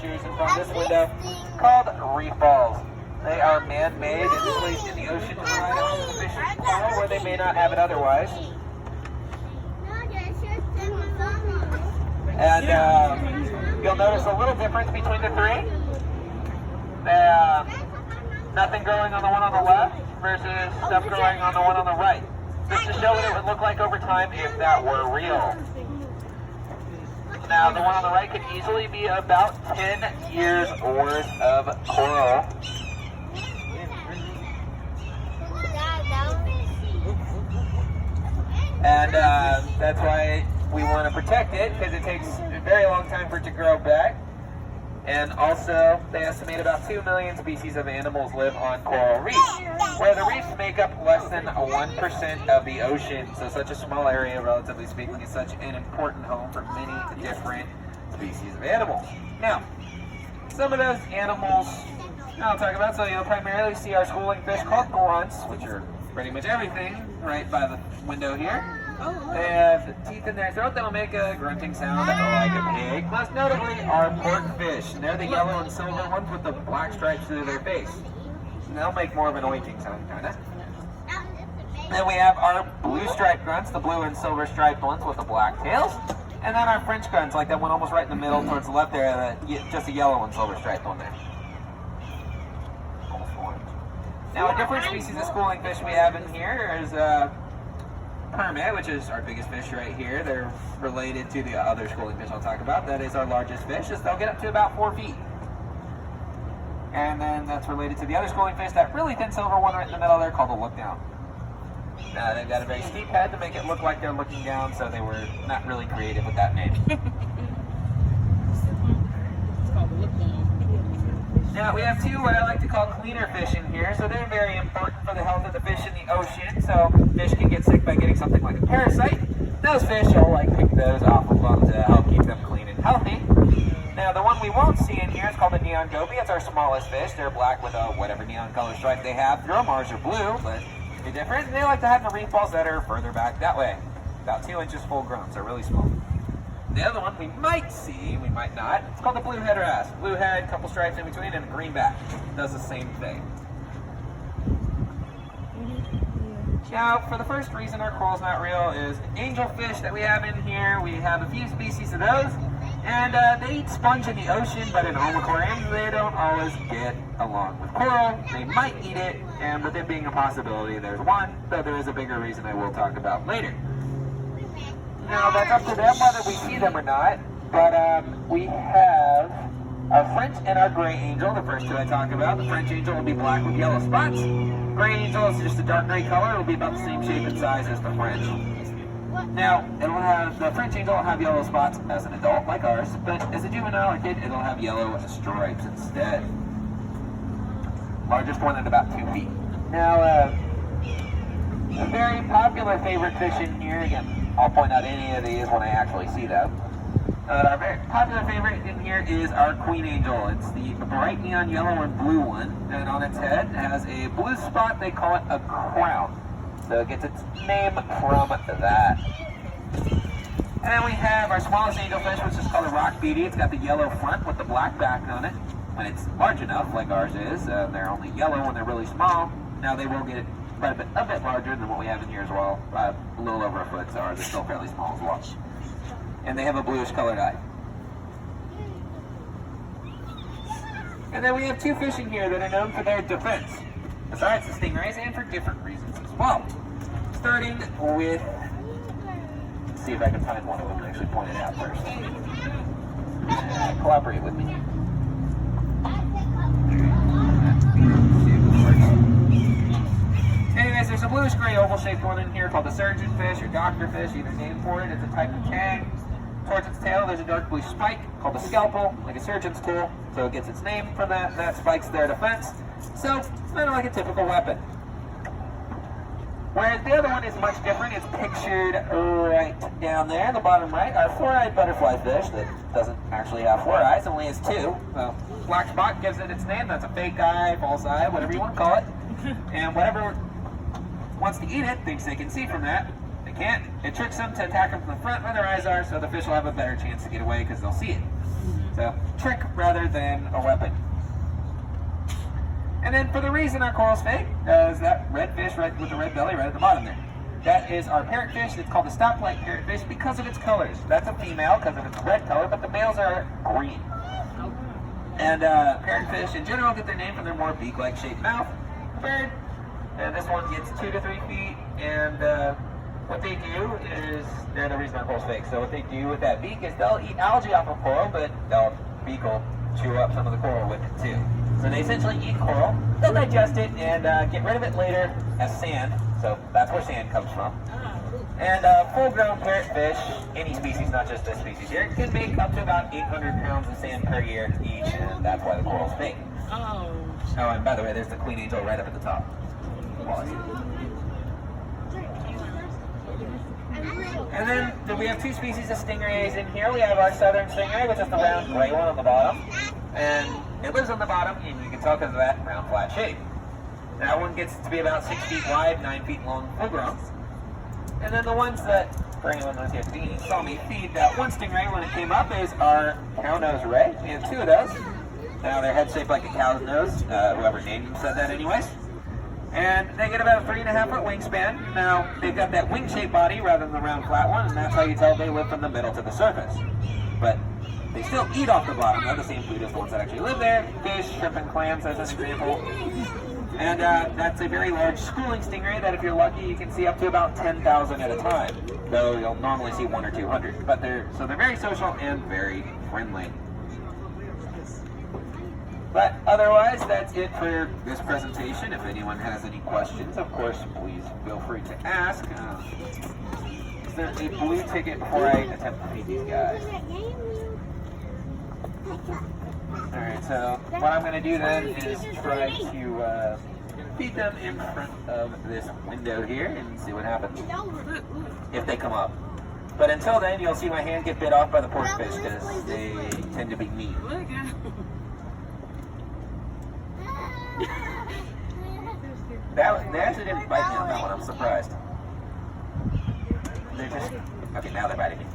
pictures in front of this window called reef balls. They are man-made and placed in the ocean to provide a home to fish and coral where they may not have it otherwise. And you'll notice a little difference between the three. Nothing growing on the one on the left versus stuff growing on the one on the right. Just to show what it would look like over time if that were real. Now, the one on the right could easily be about 10 years worth of coral. And that's why we want to protect it, because it takes a very long time for it to grow back. And also, they estimate about 2 million species of animals live on coral reefs, where the reefs make up less than 1% of the ocean. So such a small area, relatively speaking, is such an important home for many different species of animals. Now, some of those animals I'll talk about, so you'll primarily see our schooling fish called grunts, which are pretty much everything right by the window here. They have teeth in their throat that will make a grunting sound like a pig. Most notably are porkfish, and they're the yellow and silver ones with the black stripes through their face. And they'll make more of an oinking sound, kinda. Then we have our blue striped grunts, the blue and silver striped ones with the black tails. And then our French grunts, like that one almost right in the middle towards the left there, just a yellow and silver striped one there. Now, a different species of schooling fish we have in here is permit, which is our biggest fish right here. They're related to the other schooling fish I'll talk about. That is our largest fish. They'll get up to about 4 feet. And then that's related to the other schooling fish, that really thin silver one right in the middle there called a look down. They've got a very steep head to make it look like they're looking down, so they were not really creative with that name. Now, we have two what I like to call cleaner fish in here, so they're very important for the health of the fish in the ocean. So fish can get sick by getting something like a parasite. Those fish will pick those off of them to help keep them clean and healthy. Now, the one we won't see in here is called the neon goby. It's our smallest fish. They're black with whatever neon color stripe they have through them. Ours are blue, but they're different. And they like to have the reef balls that are further back that way, about 2 inches full grown, so really small. The other one we might see, we might not, it's called the blue head wrasse. Blue head, couple stripes in between, and a green back. Does the same thing. Now, for the first reason our coral's not real is angelfish that we have in here. We have a few species of those, and they eat sponge in the ocean, but in home aquariums, they don't always get along with coral. They might eat it, and with it being a possibility, there's one, though there is a bigger reason I will talk about later. Now, that's up to them whether we see them or not, but we have our French and our gray angel, the first two I talk about. The French angel will be black with yellow spots. Gray angel is just a dark gray color. It will be about the same shape and size as the French. Now, the French angel will have yellow spots as an adult, like ours, but as a juvenile or kid, it'll have yellow stripes instead. Largest one at about 2 feet. Now, a very popular favorite fish in here, again, I'll point out any of these when I actually see them. Our very popular favorite in here is our queen angel. It's the bright neon yellow and blue one, and on its head it has a blue spot. They call it a crown, so it gets its name from that. And then we have our smallest angelfish, which is called a rock beady. It's got the yellow front with the black back on it. When it's large enough, like ours is, they're only yellow when they're really small. Now they will get quite a bit larger than what we have in here as well, a little over a foot, so ours are still fairly small as well. And they have a bluish colored eye. And then we have two fish in here that are known for their defense, besides the stingrays, and for different reasons as well. Starting with, let's see if I can find one of them and actually point it out first. Collaborate with me. Anyways, there's a bluish-gray oval-shaped one in here called the surgeonfish or doctorfish, either name for it. It's a type of tang. Towards its tail, there's a dark blue spike called the scalpel, like a surgeon's tool. So it gets its name from that. That spike's their defense. So it's kind of like a typical weapon. Whereas the other one is much different. It's pictured right down there in the bottom right. Our four-eyed butterfly fish that doesn't actually have 4 eyes, only has 2. Well, black spot gives it its name. That's a fake eye, false eye, whatever you want to call it. And whatever wants to eat it thinks they can see from that. They can't. It tricks them to attack them from the front where their eyes are, so the fish will have a better chance to get away because they'll see it. So, trick rather than a weapon. And then for the reason our corals fake, is that red fish right with the red belly right at the bottom there. That is our parrotfish. It's called the stoplight parrotfish because of its colors. That's a female because of its red color, but the males are green. And parrotfish in general get their name from their more beak-like shaped mouth. Bird. And this one gets 2 to 3 feet. And what they do is, they're the reason our coral's fake. So what they do with that beak is they'll eat algae off of coral, but they'll beak will chew up some of the coral with it too. So they essentially eat coral, they'll digest it and get rid of it later as sand. So that's where sand comes from. And full-grown parrotfish, any species, not just this species here, can make up to about 800 pounds of sand per year each, and that's why the coral's fake. Oh, and by the way, there's the queen angel right up at the top. And then we have 2 species of stingrays in here. We have our southern stingray, which is the round gray one on the bottom. And it lives on the bottom, and you can tell because of that round flat shape. That one gets to be about 6 feet wide, 9 feet long, full grown. And then the ones that, for anyone who's here at the beginning, saw me feed that one stingray when it came up is our cow-nosed ray. We have 2 of those. Now their head's shaped like a cow's nose. Whoever named them said that anyways. And they get about a 3.5 foot wingspan. Now they've got that wing-shaped body rather than the round flat one, and that's how you tell they live from the middle to the surface. But they still eat off the bottom. They're the same food as the ones that actually live there. Fish, shrimp, and clams as an example. And that's a very large schooling stingray that if you're lucky you can see up to about 10,000 at a time. Though you'll normally see 1 or 200. But they're very social and very friendly. But otherwise, that's it for this presentation. If anyone has any questions, of course, please feel free to ask. Is there a blue ticket before I attempt to feed these guys? Alright, so what I'm going to do then is try to feed them in front of this window here and see what happens. If they come up. But until then, you'll see my hand get bit off by the porkfish because they tend to be mean. They actually didn't bite me on that one, I'm surprised. They're just... Okay, now they're biting me.